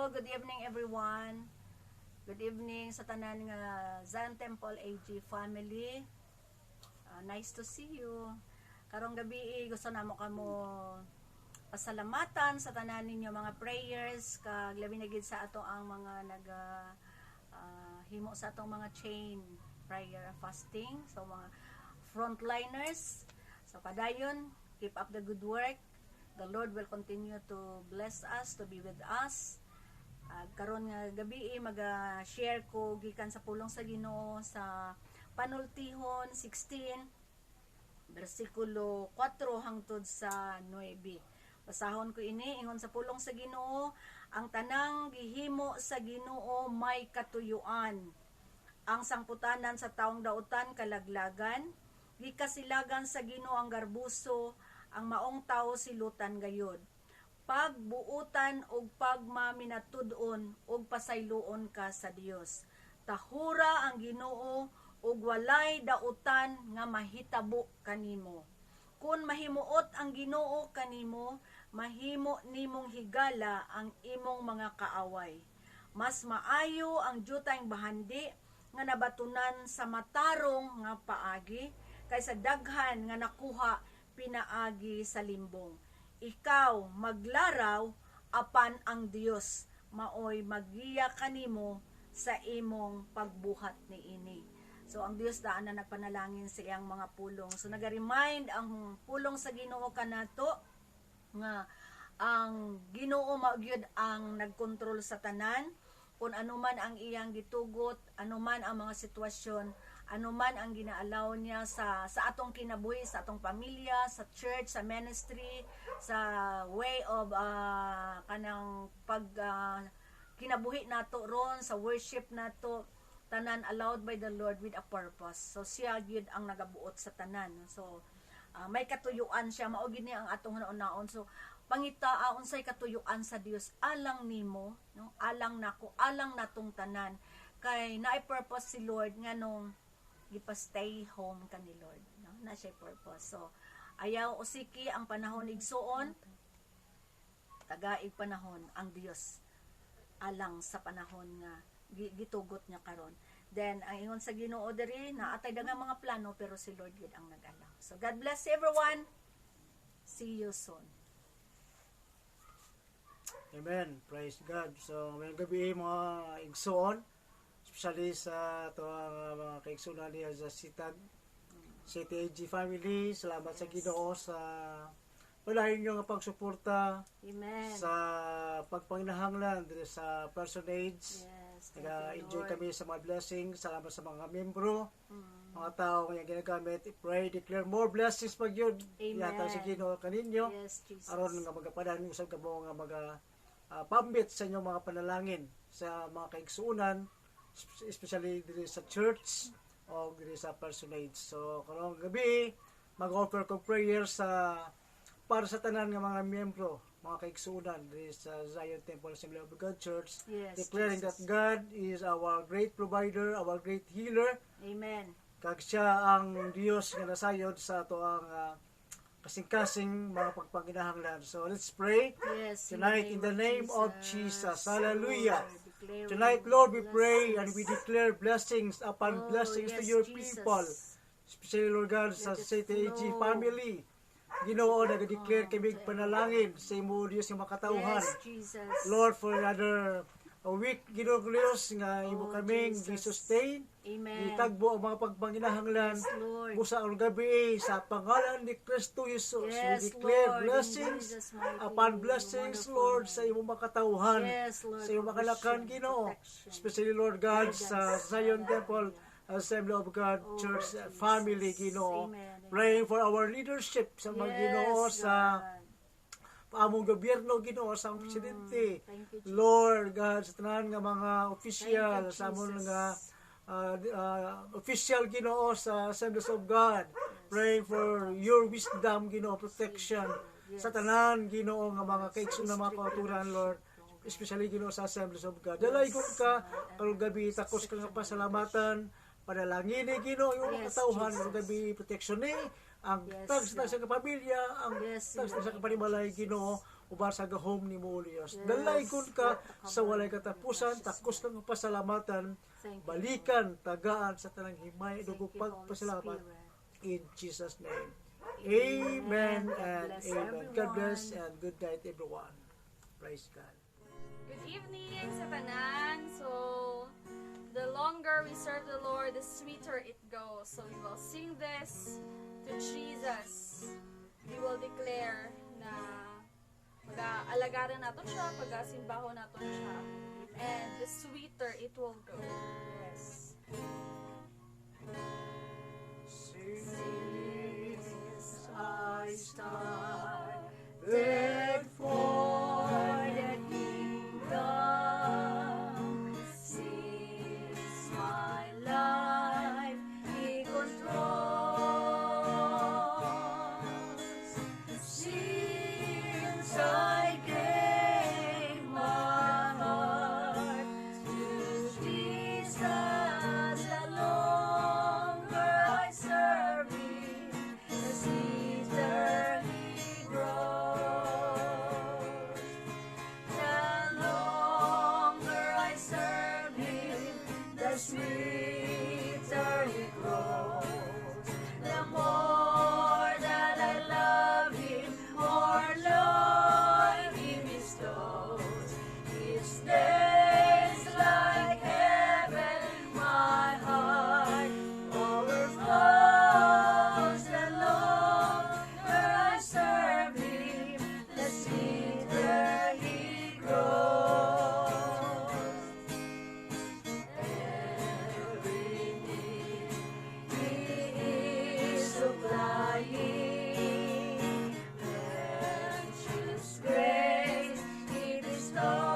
good evening everyone. Good evening sa tanan nga Zion Temple AG family. Nice to see you. Karong gabi gusto namo kamo pasalamatan sa tanan ninyo mga prayers kag labi na gid sa ato ang mga himo sa atong mga chain prayer fasting. So mga frontliners. So padayon, keep up the good work. The Lord will continue to bless us, to be with us. Karon nga gabi mag-share ko gikan sa pulong sa Ginoo sa Panultihon 16 bersikulo 4 hangtod sa 9. Basahon ko ini ingon sa pulong sa Ginoo, ang tanang gihimo sa Ginoo may katuyuan. Ang sangputanan sa taong dautan kalaglagan, gikasilagan sa Ginoo ang garbuso, ang maong tao silutan gayod. Pagbuutan og pagmaminatud-on og pasayloon ka sa Dios. Tahura ang Ginoo og walay dautan nga mahitabo kanimo. Kung mahimuot ang Ginoo kanimo, mahimo nimong higala ang imong mga kaaway. Mas maayo ang jutang bahandi nga nabatunan sa matarong nga paagi kaysa daghan nga nakuha pinaagi sa limbong. Ikaw maglaraw apan ang Dios maoy magiya kanimo sa imong pagbuhat niini. So ang Dios daan na nagpanalangin sa iyang mga pulong. So naga-remind ang pulong sa Ginoo kanato nga ang Ginoo magyud ang nagkontrol sa tanan, kung anuman ang iyang gitugot, anuman ang mga sitwasyon, anuman ang ginaalaw niya sa atong kinabuhi, sa atong pamilya, sa church, sa ministry, sa way of kanang pag kinabuhi nato ron, sa worship nato, tanan allowed by the Lord with a purpose. So siya gyud ang nagabuot sa tanan. So may katuyuan siya, mao gid ni ang atong naon-naon. So pangita unsay katuyuan sa Dios alang nimo, no? Alang nako, alang natong tanan. Kay naay purpose si Lord nga nung gipa-stay home ka ni Lord, no? Na siya purpose. So ayaw usiki ang panahon igsuon, tagaig panahon ang Dios alang sa panahon nga gitugot niya karon. Then ang ingon sa Ginoo diri naatay daghang mga plano pero si Lord gid ang nag-allow. So God bless everyone. See you soon. Amen. Praise God. So may gabi mga igsuon, especially sa ito ang mga kaigsunan niya sa Sitag CTAG family. Salamat sa Ginoo sa palahin nyo nga pagsuporta. Amen. Sa pagpanginahanglan sa personage. Yes. Enjoy kami sa mga blessings. Salamat sa mga membro, mga tao nga ginagamit. Pray, declare more blessings pag yun. Yata sa Ginoo kaninyo. Yes, Jesus. Aron nga magapadaan usab kamo nga pambit sa inyong mga panalangin sa mga kaigsuunan, especially diri sa church o diri sa personage. So karong gabi mag-offer ko prayer para sa tanan nga mga miyembro, mga kaigsuunan diri sa Zion Temple Assembly of God Church, Yes, declaring Jesus. that God is our great provider, our great healer, Amen. kag siya ang Dios nga nasayod sa ato ang kasing-kasing mga pagpanginahanglan. So let's pray Yes. tonight in the name of Jesus. Hallelujah. Declare Tonight, Lord, we pray and we declare blessings upon blessings to yes, your Jesus. people. Especially, Lord God, sa Let it CTAG flow. family. Ginoo, nag-declare kami panalangin sa imo Diyos yung makatauhan. Yes, Jesus. Lord, for another week, Ginoo Diyos, nga imo kaming Jesus. gi-sustain, Amen. itagbo ang mga pagpanginahanglan. Yes, Lord. Busa ang gabi sa pangalan ni Kristo Jesus. Yes, We declare Lord, in blessings Jesus' mighty upon name, blessings, wonderful Lord, name. sa imo makatauhan. Yes, Lord. Sa imo makalakan, Provision, Ginoo. protection. Especially, Lord God, Guidance. sa Zion Temple Assembly of God Oh, Church Jesus. family, Ginoo. Amen. Praying for our leadership sa mga Ginoo, Yes, sa God. among gobyerno, Ginoo, sa presidente. Thank you, Jesus. Lord God, sa tanan nga mga official, Thank you, sa among Jesus. nga official, Ginoo, sa Assemblies of God. Praying for your wisdom, Ginoo, protection Yes. sa tanan, Ginoo, nga mga kaigsoon na mga kauturan, Lord. Especially, Ginoo, sa Assemblies of God. Dalay ko ka, karong gabi, takos ka nga pasalamatan, panalangin ni Ginoo, yung Yes, katauhan, Jesus. karong gabi, protection ni, ang Yes, tags na God. sa kapamilya, ang Yes, tags na Lord. sa kapanimalay, Ginoo, uban sa gahom ni mo Dios. Dalaygon ka sa walay katapusan, takos kang pasalamatan, Thank you. balikan, tagaan sa tanang himay, Thank dugog you, Holy pagpasalamat. Spirit. In Jesus' name. Amen and God bless amen. God bless everyone. and good night everyone. Praise God. Good evening sa tanan. So, the longer we serve the Lord, the sweeter it goes. So, we will sing this to Jesus. We will declare na mag-alagaran nato siya, pag-simbaho nato siya. And the sweeter it will go. Yes. Since I started for the kingdom, since my life He controls, since I gave my heart to Jesus, the longer I serve Him, the sweeter He grows. The longer I serve Him, the sweeter He grows. The more that I love Him, more love He bestows. Each day is like heaven, my heart overflows. The longer I serve Him, the sweeter He grows. Every need He is supplying, precious grace He bestows.